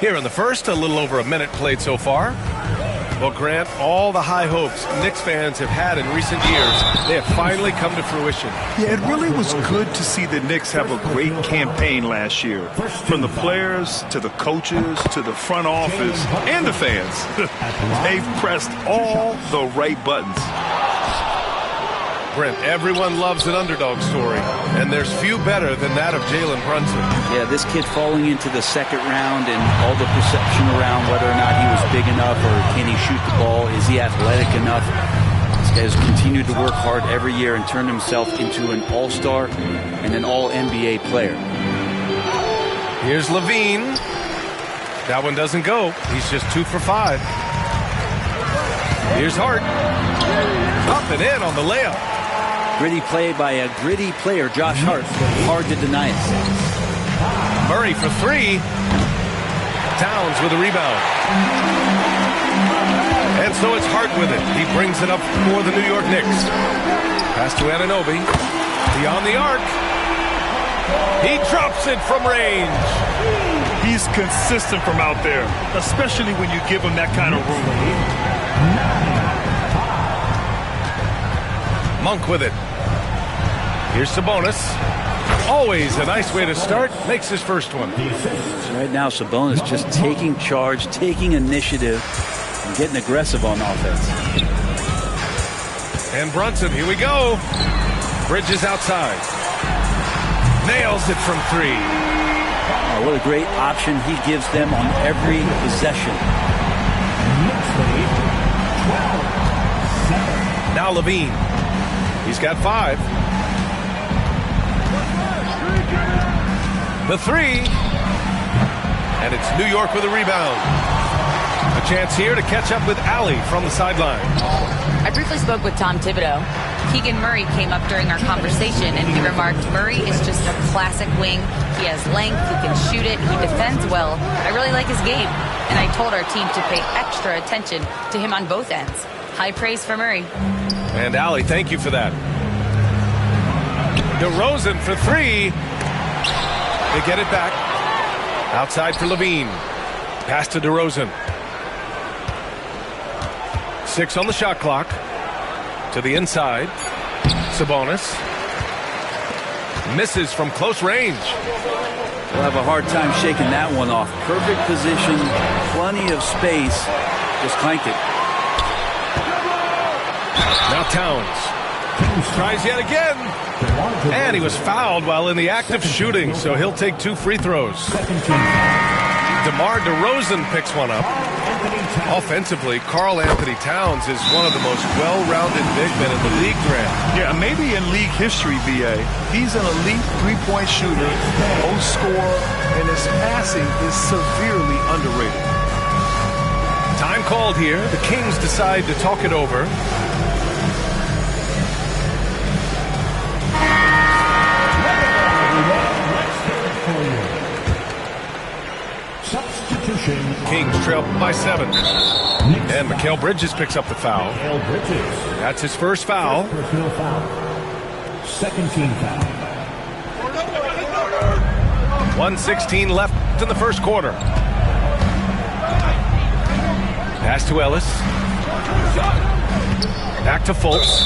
Here in the first, a little over a minute played so far. Well, Grant, all the high hopes Knicks fans have had in recent years, they have finally come to fruition. Yeah, it really was good to see the Knicks have a great campaign last year. From the players to the coaches to the front office and the fans. They've pressed all the right buttons. Brent, everyone loves an underdog story, and there's few better than that of Jalen Brunson. Yeah, this kid falling into the second round and all the perception around whether or not he was big enough or can he shoot the ball, is he athletic enough? This guy has continued to work hard every year and turned himself into an all-star and an all-NBA player. Here's Levine. That one doesn't go. He's just 2 for 5. Here's Hart. Up and in on the layup. Gritty play by a gritty player, Josh Hart. Hard to deny it. Murray for 3. Towns with a rebound. And so it's Hart with it. He brings it up for the New York Knicks. Pass to Anunoby. Beyond the arc. He drops it from range. He's consistent from out there, especially when you give him that kind of room. Monk with it. Here's Sabonis. Always a nice way to start. Makes his first one. Right now, Sabonis just taking charge, taking initiative, and getting aggressive on offense. And Brunson, here we go. Bridges outside. Nails it from 3. Oh, what a great option he gives them on every possession. Now Levine. He's got 5. The 3. And it's New York with a rebound. A chance here to catch up with Allie from the sideline. I briefly spoke with Tom Thibodeau. Keegan Murray came up during our conversation, and he remarked, Murray is just a classic wing. He has length, he can shoot it, he defends well. I really like his game. And I told our team to pay extra attention to him on both ends. High praise for Murray. And Allie, thank you for that. DeRozan for 3. They get it back. Outside for Levine. Pass to DeRozan. 6 on the shot clock. To the inside. Sabonis. Misses from close range. We'll have a hard time shaking that one off. Perfect position, plenty of space. Just clanked it. Now Towns. Tries yet again. And he was fouled while in the act of shooting, so he'll take 2 free throws. DeMar DeRozan picks one up. Offensively, Karl Anthony Towns is one of the most well-rounded big men in the league, Grant. Yeah, maybe in league history, B.A. He's an elite three-point shooter, most scorer, and his passing is severely underrated. Time called here. The Kings decide to talk it over. Kings trail by 7. And Mikal Bridges picks up the foul. That's his first foul. Second team foul. 1:16 left in the first quarter. Pass to Ellis. Back to Fultz.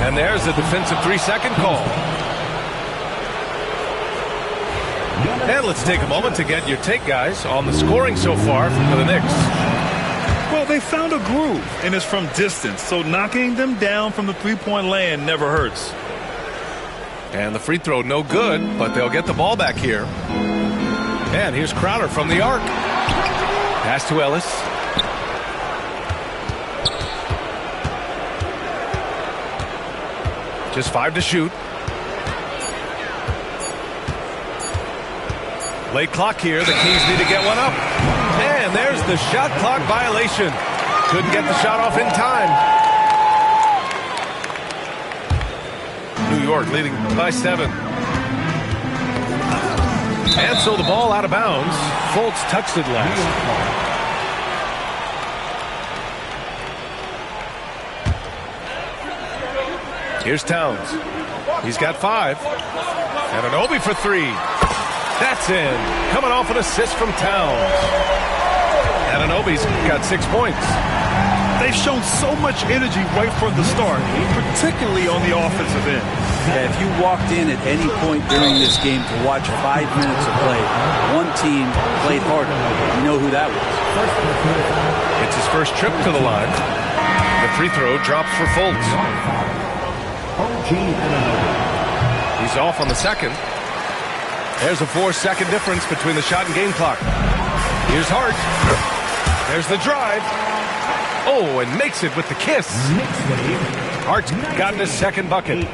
And there's a defensive 3-second call. And let's take a moment to get your take, guys, on the scoring so far for the Knicks. Well, they found a groove, and it's from distance, so knocking them down from the three-point land never hurts. And the free throw no good, but they'll get the ball back here. And here's Crowder from the arc. Pass to Ellis. Just 5 to shoot. Late clock here. The Kings need to get one up. And there's the shot clock violation. Couldn't get the shot off in time. New York leading by 7. And so the ball out of bounds. Fultz touched it last. Here's Towns. He's got 5. And Anunoby for 3. That's in. Coming off an assist from Towns. Anunoby's got 6 points. They've shown so much energy right from the start, particularly on the offensive end. Yeah, if you walked in at any point during this game to watch 5 minutes of play, one team played harder. You know who that was. It's his first trip to the line. The free throw drops for Fultz. He's off on the second. There's a 4-second difference between the shot and game clock. Here's Hart. There's the drive. Oh, and makes it with the kiss. Hart's gotten his second bucket.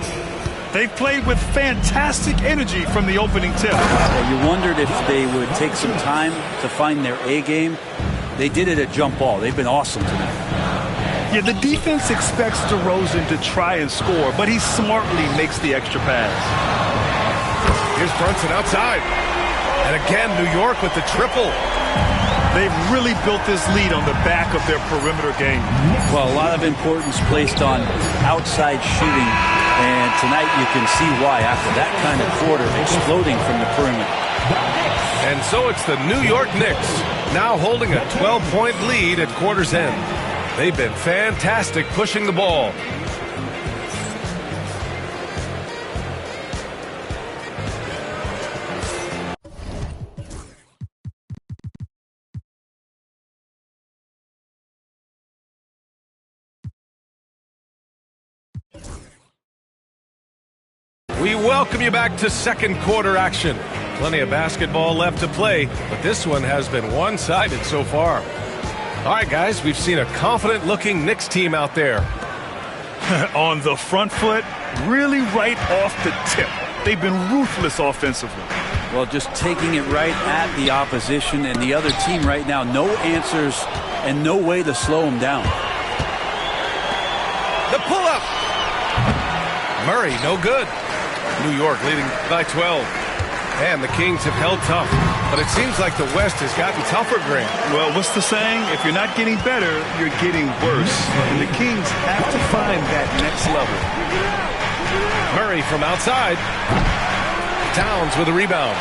They've played with fantastic energy from the opening tip. Yeah, you wondered if they would take some time to find their A game. They did it at jump ball. They've been awesome tonight. Yeah, the defense expects DeRozan to try and score, but he smartly makes the extra pass. Here's Brunson outside. And again, New York with the triple. They've really built this lead on the back of their perimeter game. Well, a lot of importance placed on outside shooting, and tonight you can see why after that kind of quarter exploding from the perimeter. And so it's the New York Knicks now holding a 12-point lead at quarter's end. They've been fantastic pushing the ball. We welcome you back to second quarter action. Plenty of basketball left to play, but this one has been one-sided so far. All right, guys, we've seen a confident-looking Knicks team out there. On the front foot, really right off the tip. They've been ruthless offensively. Well, just taking it right at the opposition and the other team right now. No answers and no way to slow them down. The pull-up. Murray, no good. New York leading by 12. And the Kings have held tough, but it seems like the West has gotten tougher, Grant. Well, what's the saying? If you're not getting better, you're getting worse. And the Kings have to find that next level. Murray from outside. Towns with a rebound.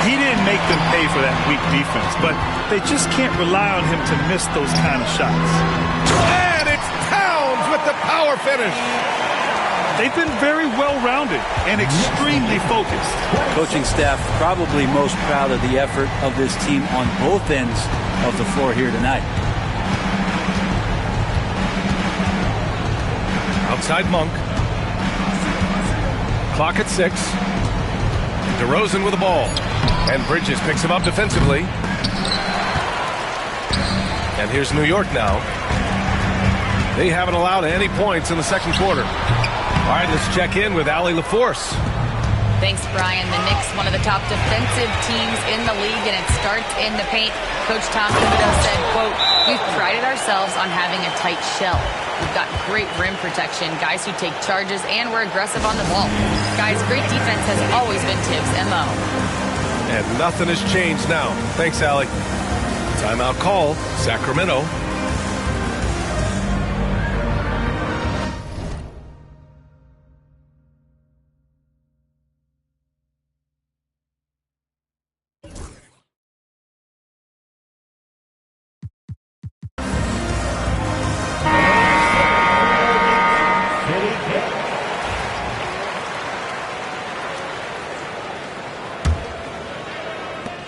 He didn't make them pay for that weak defense, but they just can't rely on him to miss those kind of shots. And it's Towns with the power finish. They've been very well-rounded and extremely focused. Coaching staff probably most proud of the effort of this team on both ends of the floor here tonight. Outside Monk. Clock at 6. DeRozan with the ball. And Bridges picks him up defensively. And here's New York now. They haven't allowed any points in the second quarter. All right, let's check in with Allie LaForce. Thanks, Brian. The Knicks, one of the top defensive teams in the league, and it starts in the paint. Coach Tom Thibodeau said, quote, "We've prided ourselves on having a tight shell. We've got great rim protection, guys who take charges, and we're aggressive on the ball. Guys, great defense has always been Tibbs' MO." And nothing has changed now. Thanks, Allie. Timeout call, Sacramento.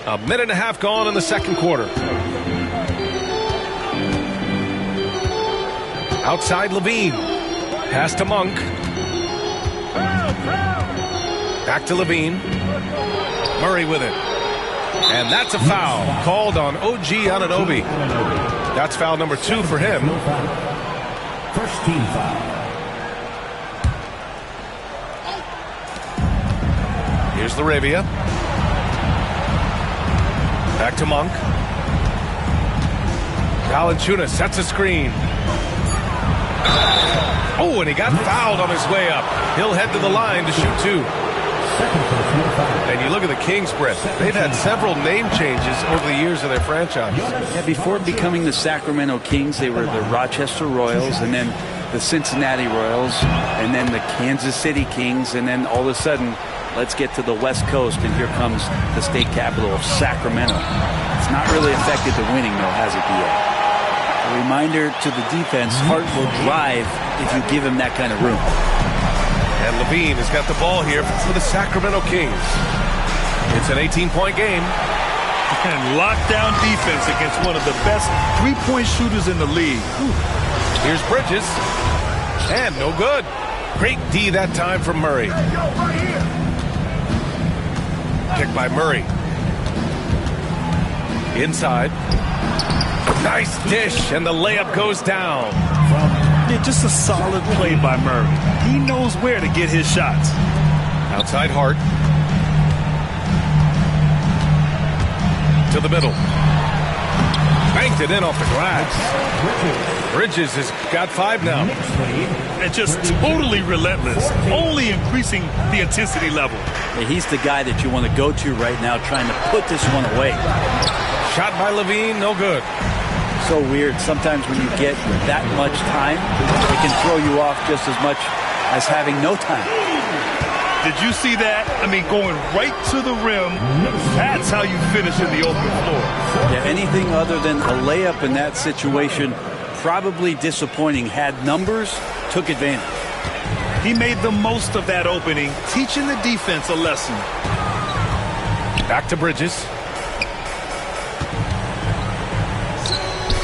A minute and a half gone in the second quarter. Outside Levine. Pass to Monk. Back to Levine. Murray with it. And that's a foul called on OG Anunoby. That's foul number 2 for him. First team foul. Here's Laravia. Back to Monk. Valanciunas sets a screen. Oh, and he got fouled on his way up. He'll head to the line to shoot 2. And you look at the Kings, Brett. They've had several name changes over the years of their franchise. Yeah, before becoming the Sacramento Kings, they were the Rochester Royals, and then the Cincinnati Royals, and then the Kansas City Kings, and then all of a sudden, let's get to the West Coast, and here comes the state capital of Sacramento. It's not really affected the winning, though, has it, D.A.? A reminder to the defense, Hart will drive if you give him that kind of room. And Levine has got the ball here for the Sacramento Kings. It's an 18-point game. And lockdown defense against one of the best three-point shooters in the league. Here's Bridges. And no good. Great D that time from Murray. Kick by Murray. Inside. Nice dish, and the layup goes down. Yeah, just a solid play by Murray. He knows where to get his shots. Outside Hart. To the middle. Banked it in off the glass. Bridges has got 5 now. And just totally relentless, only increasing the intensity level. Yeah, he's the guy that you want to go to right now, trying to put this one away. Shot by Levine, no good. So weird. Sometimes when you get that much time, it can throw you off just as much as having no time. Did you see that? I mean, going right to the rim, that's how you finish in the open floor. Yeah, anything other than a layup in that situation, probably disappointing. Had numbers, took advantage. He made the most of that opening, teaching the defense a lesson. Back to Bridges.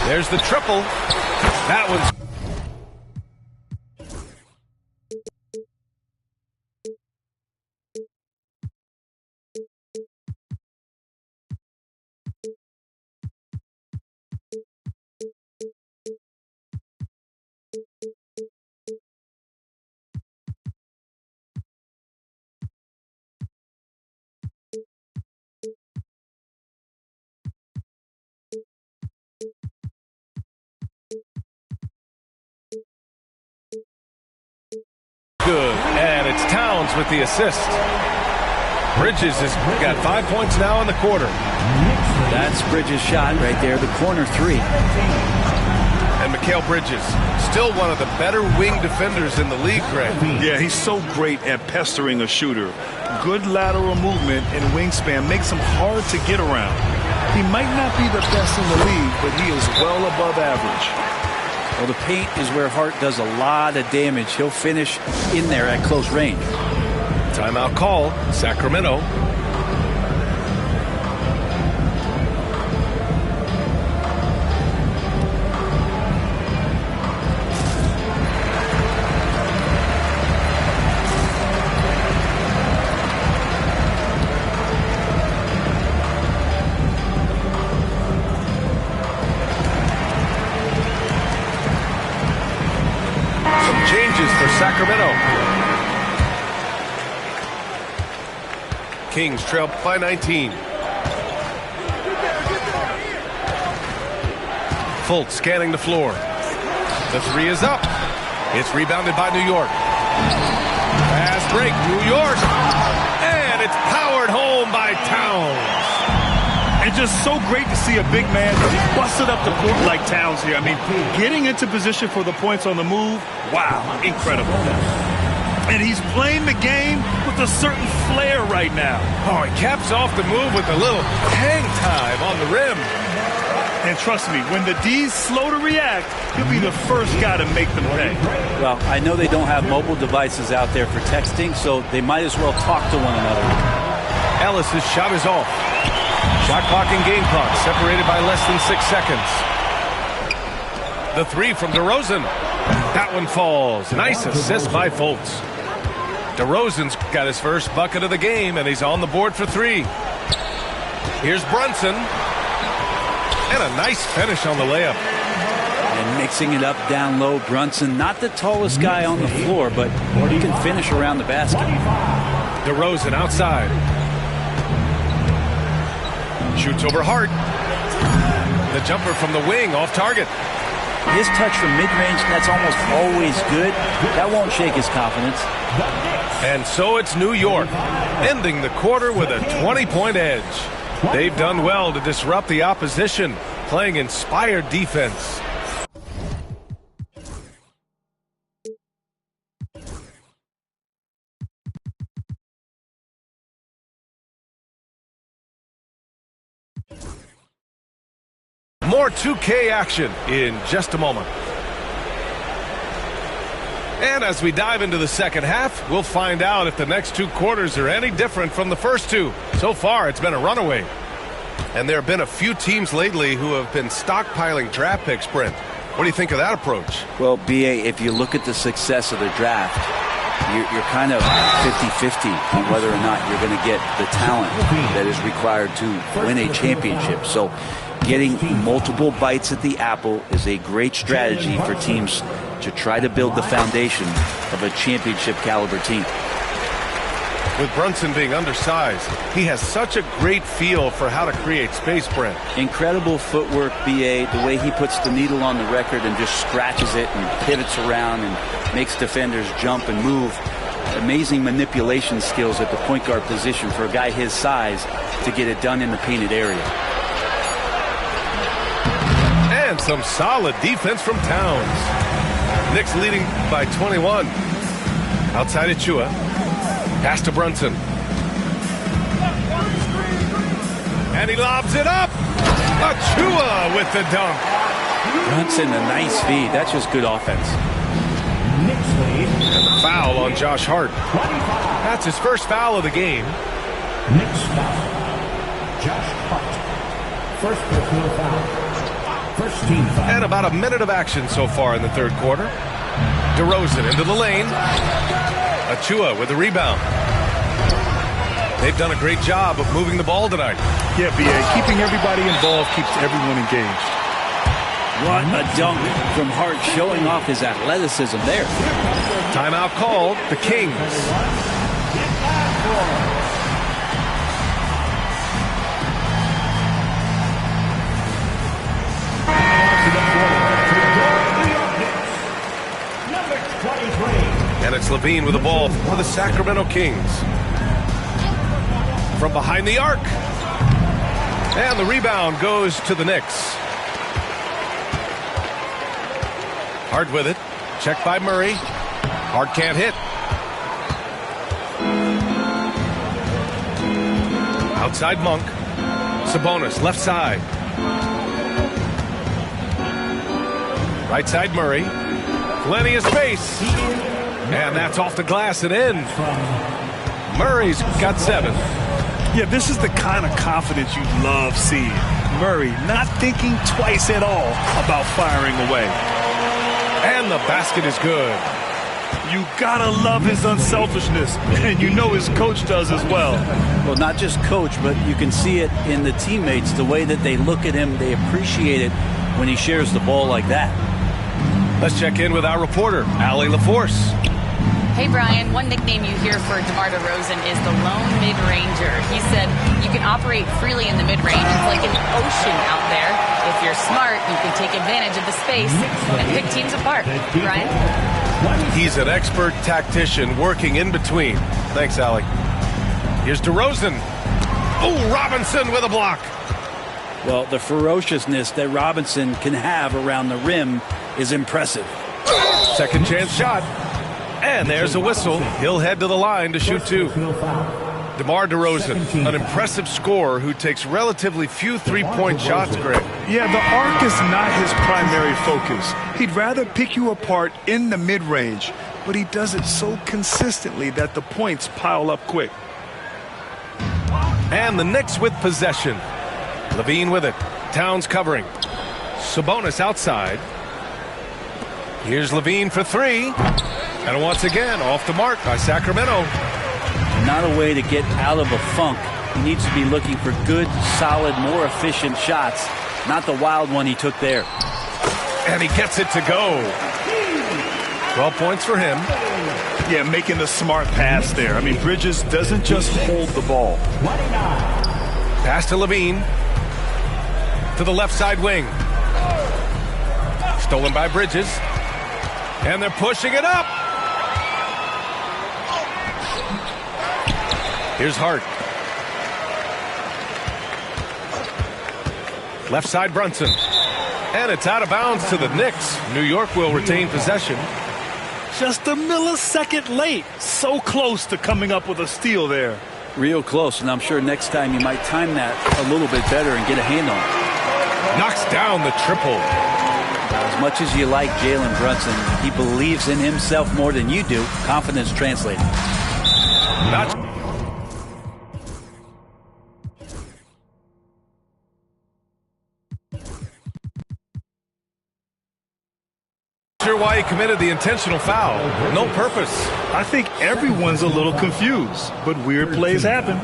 There's the triple. That one's... good, and it's Towns with the assist. Bridges has got 5 points now in the quarter. That's Bridges' shot right there, the corner 3. And Mikal Bridges, still one of the better wing defenders in the league, Greg. Yeah, he's so great at pestering a shooter. Good lateral movement and wingspan makes him hard to get around. He might not be the best in the league, but he is well above average. Well, the paint is where Hart does a lot of damage. He'll finish in there at close range. Timeout call, Sacramento. Sacramento. Kings trail by 19. Fultz scanning the floor. The 3 is up. It's rebounded by New York. Fast break, New York. And it's powered home by Towns. And just so great to see a big man busted up the court like Towns here. I mean, getting into position for the points on the move, wow, incredible. And he's playing the game with a certain flair right now. Oh, he caps off the move with a little hang time on the rim. And trust me, when the D's slow to react, he'll be the first guy to make them pay. Well, I know they don't have mobile devices out there for texting, so they might as well talk to one another. Ellis's shot is off. Shot clock and game clock separated by less than 6 seconds. The 3 from DeRozan. That one falls. Nice assist by Fultz. DeRozan's got his first bucket of the game, and he's on the board for 3. Here's Brunson. And a nice finish on the layup. And mixing it up down low, Brunson, not the tallest guy on the floor, but he can finish around the basket. DeRozan outside. Shoots over Hart. The jumper from the wing off target. His touch from mid-range, that's almost always good. That won't shake his confidence. And so it's New York, ending the quarter with a 20-point edge. They've done well to disrupt the opposition, playing inspired defense. More 2K action in just a moment. And as we dive into the second half, we'll find out if the next two quarters are any different from the first two. So far, it's been a runaway. And there have been a few teams lately who have been stockpiling draft picks, Brent. What do you think of that approach? Well, B.A., if you look at the success of the draft, you're kind of 50-50 on whether or not you're going to get the talent that is required to win a championship. So getting multiple bites at the apple is a great strategy for teams to try to build the foundation of a championship caliber team. With Brunson being undersized, he has such a great feel for how to create space, Brent. Incredible footwork, B.A., the way he puts the needle on the record and just scratches it and pivots around and makes defenders jump and move. Amazing manipulation skills at the point guard position for a guy his size to get it done in the painted area. And some solid defense from Towns. Knicks leading by 21. Outside Achua. Pass to Brunson. And he lobs it up. Achua with the dunk. Brunson, a nice feed. That's just good offense. And the foul on Josh Hart. That's his first foul of the game. Knicks foul. Josh Hart. First personal foul. First team foul. And about a minute of action so far in the third quarter. DeRozan into the lane. Achua with the rebound. They've done a great job of moving the ball tonight. Yeah, B.A., keeping everybody involved keeps everyone engaged. What a dunk from Hart, showing off his athleticism there. Timeout called. The Kings. And it's Levine with the ball for the Sacramento Kings. From behind the arc. And the rebound goes to the Knicks. Hart with it. Checked by Murray. Hart can't hit. Outside Monk. Sabonis left side. Right side Murray. Plenty of space. And that's off the glass and in. Murray's got 7. Yeah, this is the kind of confidence you love seeing. Murray not thinking twice at all about firing away. And the basket is good. You gotta love his unselfishness, and you know his coach does as well. Well, not just coach, but you can see it in the teammates, the way that they look at him. They appreciate it when he shares the ball like that. Let's check in with our reporter, Allie LaForce. Hey, Brian, one nickname you hear for DeMar DeRozan is the lone mid-ranger. He said you can operate freely in the mid-range. It's like an ocean out there. If you're smart, you can take advantage of the space and pick teams apart. Brian? He's an expert tactician working in between. Thanks, Allie. Here's DeRozan. Oh, Robinson with a block. Well, the ferociousness that Robinson can have around the rim is impressive. Second chance shot. And there's a whistle. He'll head to the line to shoot 2. DeMar DeRozan, an impressive scorer who takes relatively few three-point shots, Greg. Yeah, the arc is not his primary focus. He'd rather pick you apart in the mid-range, but he does it so consistently that the points pile up quick. And the Knicks with possession. Levine with it. Towns covering. Sabonis outside. Here's Levine for 3. And once again, off the mark by Sacramento. Not a way to get out of a funk. He needs to be looking for good, solid, more efficient shots, not the wild one he took there. And he gets it to go. 12 points for him. Yeah, making the smart pass there. I mean, Bridges doesn't just hold the ball. Pass to Levine. To the left side wing. Stolen by Bridges. And they're pushing it up. Here's Hart. Left side Brunson. And it's out of bounds to the Knicks. New York will retain possession. Just a millisecond late. So close to coming up with a steal there. Real close, and I'm sure next time you might time that a little bit better and get a hand on it. Knocks down the triple. As much as you like Jalen Brunson, he believes in himself more than you do. Confidence translated. Not sure why he committed the intentional foul. No purpose. I think everyone's a little confused, but weird plays happen.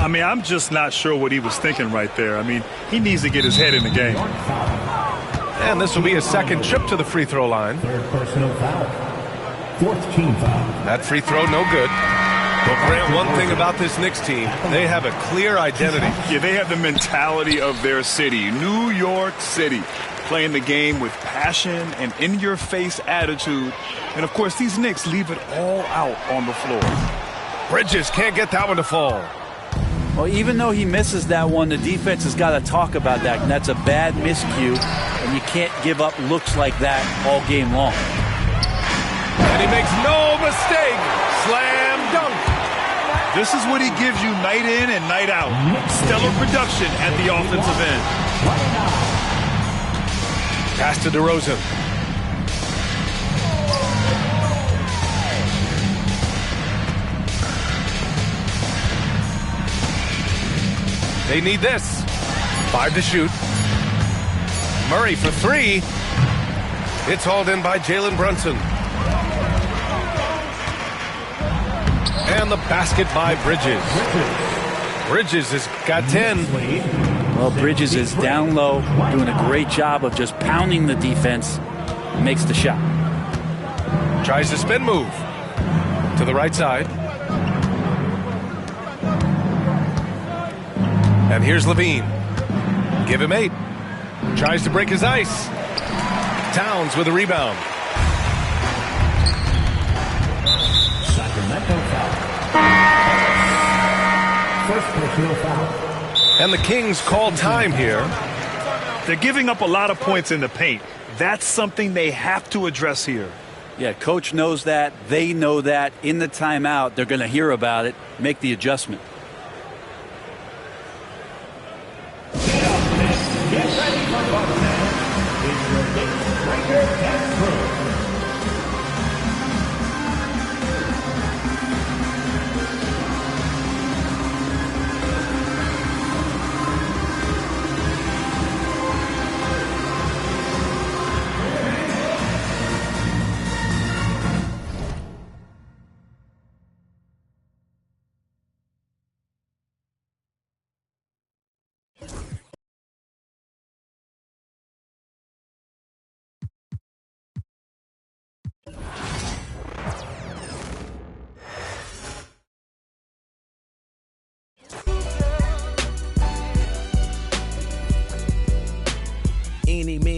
I mean, I'm just not sure what he was thinking right there. I mean, he needs to get his head in the game. And this will be his second trip to the free throw line. Third personal foul. Fourth team foul. That free throw, no good. Well, Grant, one thing about this Knicks team, they have a clear identity. Yeah, they have the mentality of their city, New York City, playing the game with passion and in-your-face attitude. And, of course, these Knicks leave it all out on the floor. Bridges can't get that one to fall. Well, even though he misses that one, the defense has got to talk about that. And that's a bad miscue, and you can't give up looks like that all game long. And he makes no mistake. Slam dunk. This is what he gives you night in and night out. Stellar production at the offensive end. Pass to DeRozan. They need this. 5 to shoot. Murray for 3. It's hauled in by Jalen Brunson. And the basket by Bridges. Bridges has got 10. Well, Bridges is down low, doing a great job of just pounding the defense. Makes the shot. Tries the spin move to the right side. And here's Levine. Give him 8. Tries to break his ice. Towns with a rebound. Sacramento foul. First personal foul. And the Kings call time here. They're giving up a lot of points in the paint. That's something they have to address here. Yeah, coach knows that. They know that. In the timeout, they're going to hear about it, make the adjustment. Get ready for Boston. It's your Knicks Breaker and Crew. Eeny, meeny,